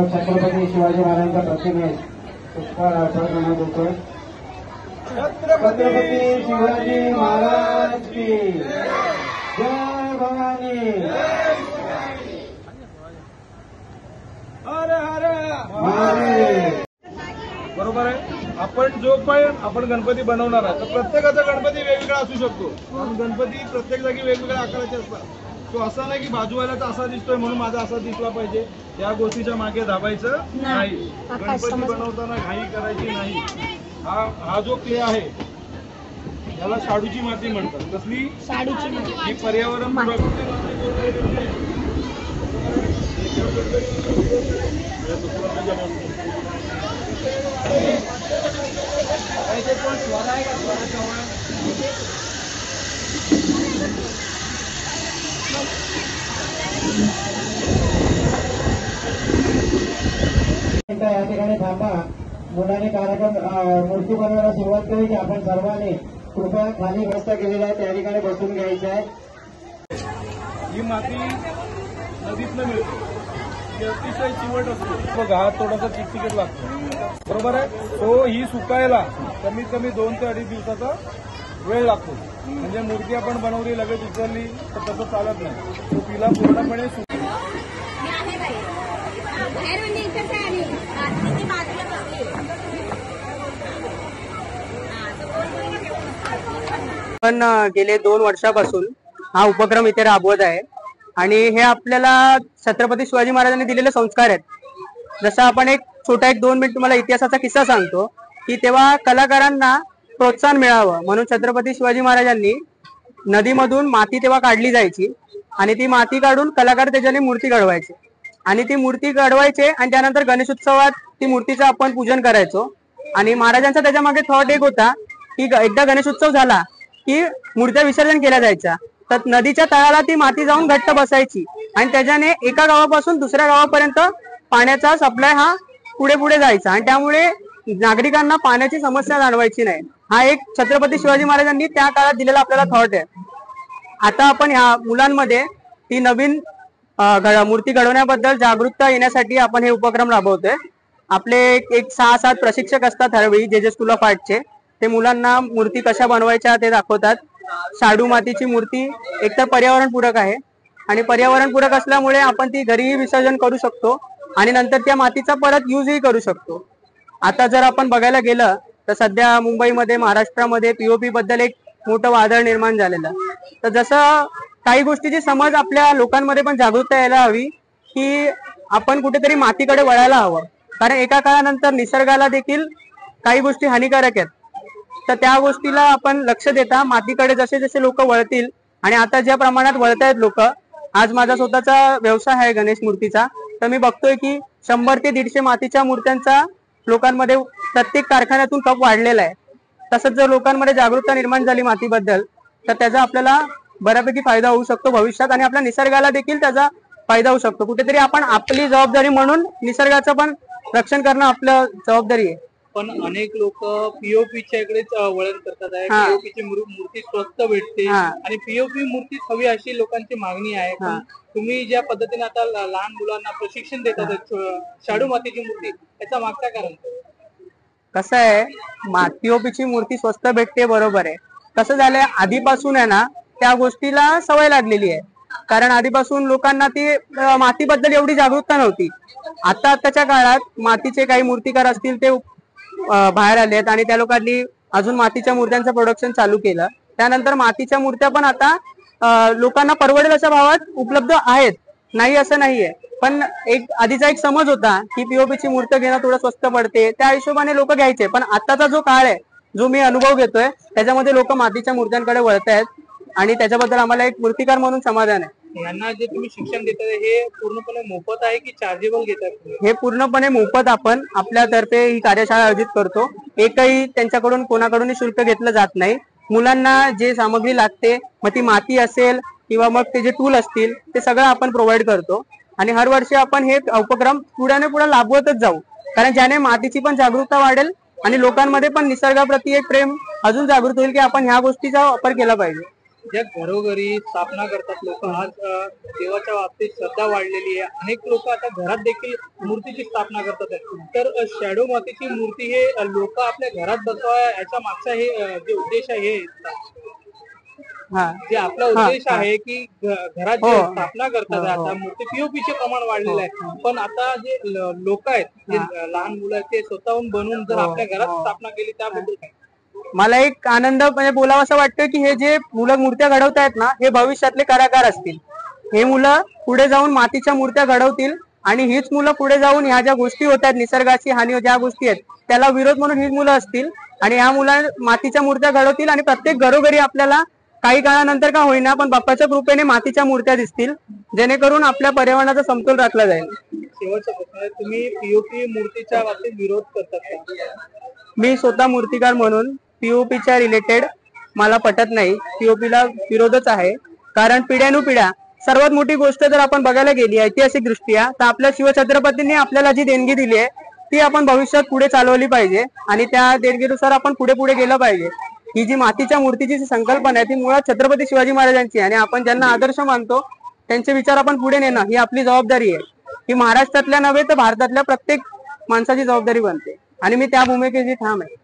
छत्रपती शिवाजी महाराजांच्या प्रतिमेस पुष्पहार अर्पण करण्यात येतोय। छत्रपती शिवाजी महाराज की जय भवानी। बरोबर आहे। आपण जो पण आपण गणपती बनवणार आहे तर प्रत्येकाचा गणपती वेगवेगळा असू शकतो, कारण गणपती प्रत्येक जागी वेगवेगळ्या आकाराचे असतात। तो असा नाही की बाजूवाल्याचा असा दिसतोय म्हणून माझा असा दिसला पाहिजे, या गोष्टीच्या मागे धावायचं नाही। गणपती बनवताना घाई करायची नाही। हा जो क्ले आहे याला शाडूची माती म्हणतात। कसली? शाडूची माती। ही पर्यावरण या ठिकाणी थांबा। मुलांनी कार्यक्रम मूर्ती बनवायला सुरुवात केली की आपण सर्वांनी कृपया खाली व्यवस्था केलेली आहे त्या ठिकाणी बसून घ्यायचं आहे। ही माती नदीतनं मिळते, ही अतिशय चिवट असते, घात थोडासा चिकचिकट लागतो, बरोबर आहे। तो ही सुकायला कमीत कमी 2 ते 2.5 दिवसाचा वेळ लागतो। म्हणजे मूर्ती आपण बनवली लगेच उचलली तर तसं चालत नाही, तो तिला पूर्णपणे पण गेले 2 वर्षापासून हा उपक्रम इथे राबवत आहे आणि हे आपल्याला छत्रपती शिवाजी महाराजांनी दिलेले संस्कार आहेत। जसं आपण एक 2 मिनिट तुम्हाला इतिहासाचा किस्सा सांगतो की तेव्हा कलाकारांना प्रोत्साहन मिळावं म्हणून छत्रपती शिवाजी महाराजांनी नदीमधून माती तेव्हा काढली जायची आणि ती माती काढून कलाकार त्याच्याने मूर्ती घडवायचे आणि ती मूर्ती घडवायचे आणि त्यानंतर गणेशोत्सवात ती मूर्तीचं आपण पूजन करायचो। आणि महाराजांचा त्याच्या मागे थॉट एक होता की एकदा गणेशोत्सव झाला की मूर्त्या विसर्जन केल्या जायच्या, तर नदीच्या तळाला ती माती जाऊन घट्ट बसायची आणि त्याच्याने एका गावापासून दुसऱ्या गावापर्यंत पाण्याचा सप्लाय हा पुढे पुढे जायचा आणि त्यामुळे नागरिकांना पाण्याची समस्या जाणवायची नाही। हा एक छत्रपती शिवाजी महाराजांनी त्या काळात दिलेला आपल्याला थॉट आहे। आता आपण ह्या मुलांमध्ये ती नवीन मूर्ती घडवण्याबद्दल जागरूकता येण्यासाठी आपण हे उपक्रम राबवतोय। आपले एक 6-7 प्रशिक्षक असतात हरवेळी जे स्कूल ऑफ आर्टचे, ते मुलांना मूर्ती कशा बनवायच्या ते दाखवतात। शाडू मातीची मूर्ती एकतर पर्यावरणपूरक आहे आणि पर्यावरणपूरक असल्यामुळे आपण ती घरीही विसर्जन करू शकतो आणि नंतर त्या मातीचा परत यूजही करू शकतो। आता जर आपण बघायला गेलं तर सध्या मुंबईमध्ये महाराष्ट्रामध्ये पीओपी बद्दल एक मोठं वादळ निर्माण झालेलं, तर जसं काही गोष्टीची समज आपल्या लोकांमध्ये पण जागरूकता यायला हवी की आपण कुठेतरी मातीकडे वळायला हवं, कारण एका काळानंतर निसर्गाला देखील काही गोष्टी हानिकारक आहेत। तर त्या गोष्टीला आपण लक्ष देता मातीकडे जसे जसे लोक वळतील आणि आता ज्या प्रमाणात वळतायत लोक, आज माझा स्वतःचा व्यवसाय आहे गणेश मूर्तीचा, तर मी बघतोय की 100 ते 150 मातीच्या मूर्त्यांचा लोकांमध्ये प्रत्येक कारखान्यातून खप वाढलेला आहे। तसंच जर लोकांमध्ये जागरूकता निर्माण झाली मातीबद्दल तर त्याचा आपल्याला बऱ्यापैकी फायदा होऊ शकतो भविष्यात आणि आपल्या निसर्गाला देखील त्याचा फायदा होऊ शकतो। कुठेतरी आपण आपली जबाबदारी म्हणून निसर्गाचं पण रक्षण करणं आपलं जबाबदारी आहे। पण अनेक लोक पीओपीच्या इकडेच वळण करतात आहे। पीओपीची मूर्ती स्वस्त भेटते आणि पीओपी मूर्ती हवी अशी लोकांची मागणी आहे। पण तुम्ही ज्या पद्धतीने आता लहान मुलांना प्रशिक्षण देतात शाडू मातीची मूर्ती, याचा मागचं कारण कसं आहे? पीओपीची मूर्ती स्वस्त भेटते बरोबर आहे, कसं झालंय आधीपासून आहे ना त्या गोष्टीला सवय लागलेली आहे, कारण आधीपासून लोकांना ती मातीबद्दल एवढी जागरूकता नव्हती। आताच्या काळात मातीचे काही मूर्तिकार असतील ते बाहेर आले आहेत आणि त्या लोकांनी अजून मातीच्या मूर्त्यांचं प्रोडक्शन चालू केलं। त्यानंतर मातीच्या मूर्त्या पण आता लोकांना परवडेल अशा भावात उपलब्ध आहेत, नाही असं नाहीये। पण आधीचा एक समज होता की पीओपीची मूर्ती घेणं थोडं स्वस्त पडते, त्या हिशोबाने लोक घ्यायचे। पण आताचा जो काळ आहे, जो मी अनुभव घेतोय, त्याच्यामध्ये लोक मातीच्या मूर्त्यांकडे वळत आहेत आणि त्याच्याबद्दल आम्हाला एक मूर्तिकार म्हणून समाधान आहे। यांना जे तुम्ही शिक्षण देताय हे पूर्णपणे मोफत आहे की चार्जेबल घेताय? हे पूर्णपणे मोफत आपण आपल्यातर्फे ही कार्यशाळा आयोजित करतो। एकही त्यांच्याकडून कोणाकडूनही शुल्क घेतलं जात नाही। मुलांना जे सामग्री लागते, मग ती माती असेल किंवा मग ते जे टूल असतील, ते सगळं आपण प्रोव्हाइड करतो आणि हर वर्षी आपण हे उपक्रम पुढे लाभवतच जाऊ, कारण ज्याने मातीची पण जागरूकता वाढेल आणि लोकांमध्ये पण निसर्गाप्रती एक प्रेम अजून जागृत होईल की आपण ह्या गोष्टीचा वापर केला पाहिजे। ज्या घरोघरी स्थापना करतात लोक, आज देवाच्या बाबतीत श्रद्धा वाढलेली आहे. अनेक लोक आता घरात देखील मूर्तीची स्थापना करतात आहे. तर शॅडो मातीची मूर्ती हे लोक आपल्या घरात बसवा याच्या मागचा हे जे उद्देश आहे हे जे आपला उद्देश आहे की घरात जे स्थापना करतात आता मूर्ती पीओपीचे प्रमाण वाढलेलं आहे. पण आता जे लोक आहेत, जे लहान मुलं आहेत, ते स्वतःहून बनवून जर आपल्या घरात स्थापना केली त्याबद्दल काय? मला एक आनंद म्हणजे बोलावं असं वाटतं की हे जे मुलं मूर्त्या घडवतायत ना, हे भविष्यातले कलाकार असतील. हे मुलं पुढे जाऊन मातीच्या मूर्त्या घडवतील आणि हीच मुलं पुढे जाऊन ह्या ज्या गोष्टी होत आहेत, निसर्गाची हानी ज्या गोष्टी आहेत, त्याला विरोध म्हणून हीच मुलं असतील आणि ह्या मुलं मातीच्या मूर्त्या घडवतील आणि प्रत्येक घरोघरी आपल्याला काही काळानंतर का होईना पण बाप्पाच्या कृपेने मातीच्या मूर्त्या दिसतील, जेणेकरून आपल्या पर्यावरणाचा समतोल राखला जाईल. शेवटचा प्रश्न आहे, तुम्ही पीओपी मूर्तीच्या बाबतीत विरोध करतात का? मी स्वतः मूर्तिकार म्हणून पीओपीच्या रिलेटेड मला पटत नाही. पीओपीला विरोधच आहे, कारण पिढ्यानुपिढ्या सर्वात मोठी गोष्ट जर आपण बघायला गेली ऐतिहासिक दृष्ट्या तर आपल्या शिवछत्रपतींनी आपल्याला जी देणगी दिली आहे ती आपण भविष्यात पुढे चालवली पाहिजे आणि त्या देणगीनुसार आपण पुढे पुढे गेलं पाहिजे. ही जी मातीच्या मूर्तीची संकल्पना आहे ती मुळात छत्रपती शिवाजी महाराजांची आणि आपण ज्यांना आदर्श मानतो त्यांचे विचार आपण पुढे नेणं ही आपली जबाबदारी आहे. ही महाराष्ट्रातल्या नव्हे तर भारतातल्या प्रत्येक माणसाची जबाबदारी बनते आणि मी त्या भूमिकेची ठाम आहे.